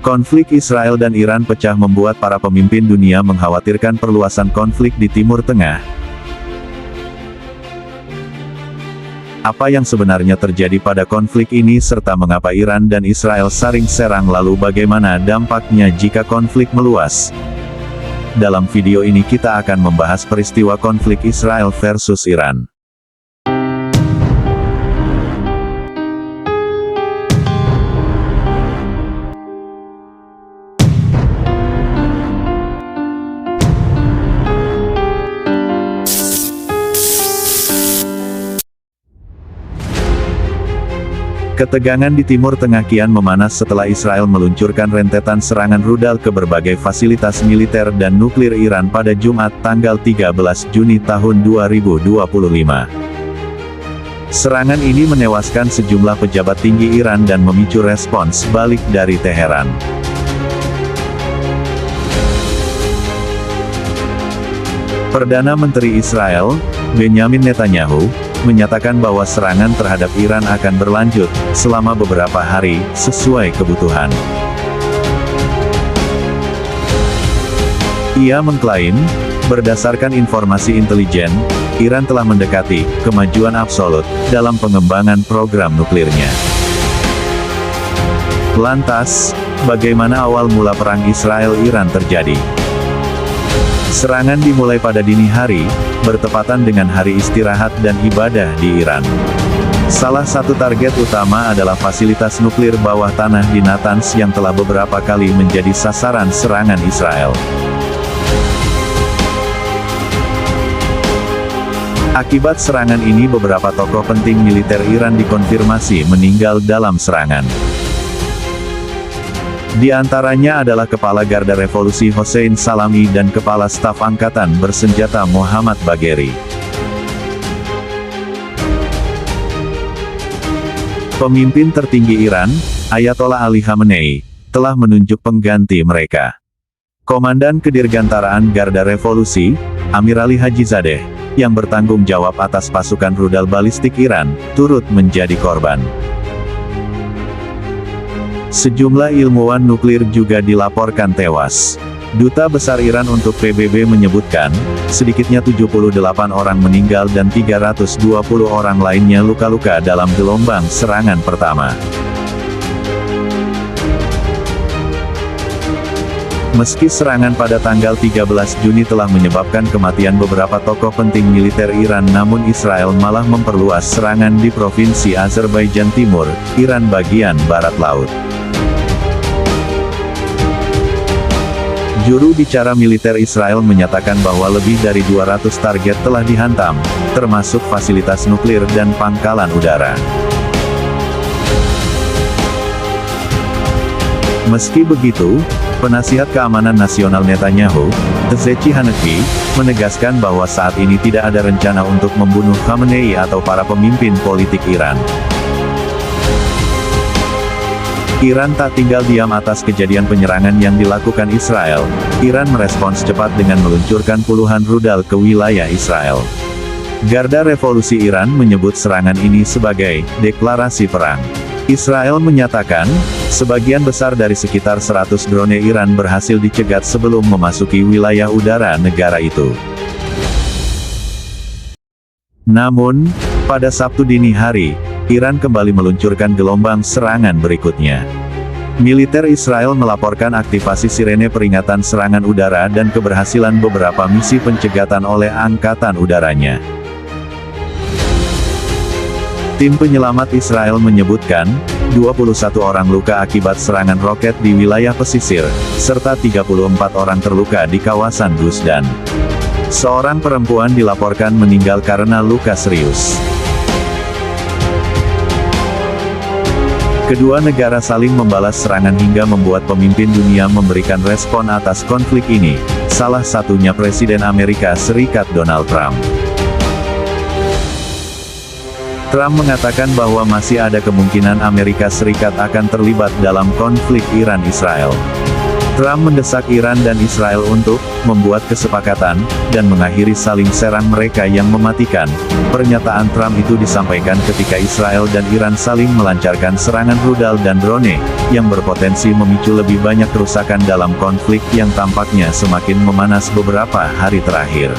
Konflik Israel dan Iran pecah membuat para pemimpin dunia mengkhawatirkan perluasan konflik di Timur Tengah. Apa yang sebenarnya terjadi pada konflik ini serta mengapa Iran dan Israel saling serang, lalu bagaimana dampaknya jika konflik meluas? Dalam video ini kita akan membahas peristiwa konflik Israel versus Iran. Ketegangan di Timur Tengah kian memanas setelah Israel meluncurkan rentetan serangan rudal ke berbagai fasilitas militer dan nuklir Iran pada Jumat, tanggal 13 Juni tahun 2025. Serangan ini menewaskan sejumlah pejabat tinggi Iran dan memicu respons balik dari Teheran. Perdana Menteri Israel, Benjamin Netanyahu, menyatakan bahwa serangan terhadap Iran akan berlanjut selama beberapa hari, sesuai kebutuhan. Ia mengklaim, berdasarkan informasi intelijen, Iran telah mendekati kemajuan absolut dalam pengembangan program nuklirnya. Lantas, bagaimana awal mula perang Israel-Iran terjadi? Serangan dimulai pada dini hari, bertepatan dengan hari istirahat dan ibadah di Iran. Salah satu target utama adalah fasilitas nuklir bawah tanah di Natanz yang telah beberapa kali menjadi sasaran serangan Israel. Akibat serangan ini beberapa tokoh penting militer Iran dikonfirmasi meninggal dalam serangan. Di antaranya adalah Kepala Garda Revolusi Hossein Salami dan Kepala Staf Angkatan Bersenjata Mohammad Bagheri. Pemimpin tertinggi Iran, Ayatollah Ali Khamenei, telah menunjuk pengganti mereka. Komandan Kedirgantaraan Garda Revolusi, Amir Ali Hajizadeh, yang bertanggung jawab atas pasukan rudal balistik Iran, turut menjadi korban. Sejumlah ilmuwan nuklir juga dilaporkan tewas. Duta Besar Iran untuk PBB menyebutkan, sedikitnya 78 orang meninggal dan 320 orang lainnya luka-luka dalam gelombang serangan pertama. Meski serangan pada tanggal 13 Juni telah menyebabkan kematian beberapa tokoh penting militer Iran, namun Israel malah memperluas serangan di provinsi Azerbaijan Timur, Iran bagian barat laut. Juru bicara militer Israel menyatakan bahwa lebih dari 200 target telah dihantam, termasuk fasilitas nuklir dan pangkalan udara. Meski begitu, Penasihat Keamanan Nasional Netanyahu, Tzechi Hanekbi, menegaskan bahwa saat ini tidak ada rencana untuk membunuh Khamenei atau para pemimpin politik Iran. Iran tak tinggal diam atas kejadian penyerangan yang dilakukan Israel. Iran merespons cepat dengan meluncurkan puluhan rudal ke wilayah Israel. Garda Revolusi Iran menyebut serangan ini sebagai deklarasi perang. Israel menyatakan, sebagian besar dari sekitar 100 drone Iran berhasil dicegat sebelum memasuki wilayah udara negara itu. Namun, pada Sabtu dini hari, Iran kembali meluncurkan gelombang serangan berikutnya. Militer Israel melaporkan aktivasi sirene peringatan serangan udara dan keberhasilan beberapa misi pencegatan oleh angkatan udaranya. Tim penyelamat Israel menyebutkan, 21 orang luka akibat serangan roket di wilayah pesisir, serta 34 orang terluka di kawasan Gusdan. Seorang perempuan dilaporkan meninggal karena luka serius. Kedua negara saling membalas serangan hingga membuat pemimpin dunia memberikan respon atas konflik ini, salah satunya Presiden Amerika Serikat Donald Trump. Trump mengatakan bahwa masih ada kemungkinan Amerika Serikat akan terlibat dalam konflik Iran-Israel. Trump mendesak Iran dan Israel untuk membuat kesepakatan dan mengakhiri saling serang mereka yang mematikan. Pernyataan Trump itu disampaikan ketika Israel dan Iran saling melancarkan serangan rudal dan drone yang berpotensi memicu lebih banyak kerusakan dalam konflik yang tampaknya semakin memanas beberapa hari terakhir.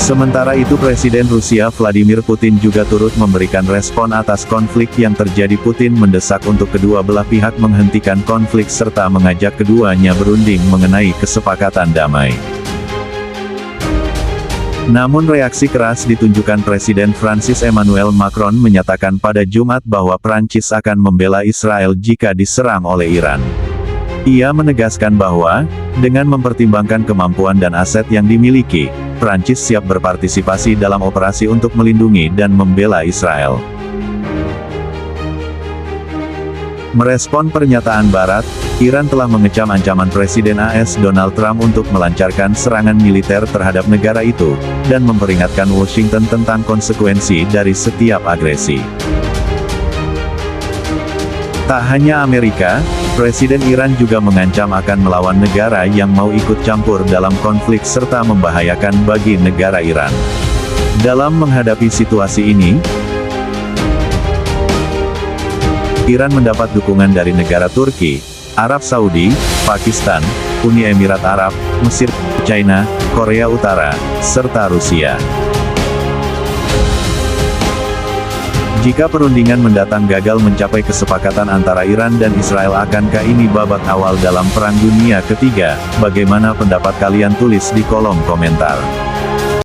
Sementara itu Presiden Rusia Vladimir Putin juga turut memberikan respon atas konflik yang terjadi. Putin mendesak untuk kedua belah pihak menghentikan konflik serta mengajak keduanya berunding mengenai kesepakatan damai. Namun reaksi keras ditunjukkan Presiden Prancis Emmanuel Macron menyatakan pada Jumat bahwa Prancis akan membela Israel jika diserang oleh Iran. Ia menegaskan bahwa, dengan mempertimbangkan kemampuan dan aset yang dimiliki, Prancis siap berpartisipasi dalam operasi untuk melindungi dan membela Israel. Merespon pernyataan Barat, Iran telah mengecam ancaman Presiden AS Donald Trump untuk melancarkan serangan militer terhadap negara itu, dan memperingatkan Washington tentang konsekuensi dari setiap agresi. Tak hanya Amerika, Presiden Iran juga mengancam akan melawan negara yang mau ikut campur dalam konflik serta membahayakan bagi negara Iran. Dalam menghadapi situasi ini, Iran mendapat dukungan dari negara Turki, Arab Saudi, Pakistan, Uni Emirat Arab, Mesir, China, Korea Utara, serta Rusia. Jika perundingan mendatang gagal mencapai kesepakatan antara Iran dan Israel, akankah ini babak awal dalam Perang Dunia Ketiga? Bagaimana pendapat kalian? Tulis di kolom komentar.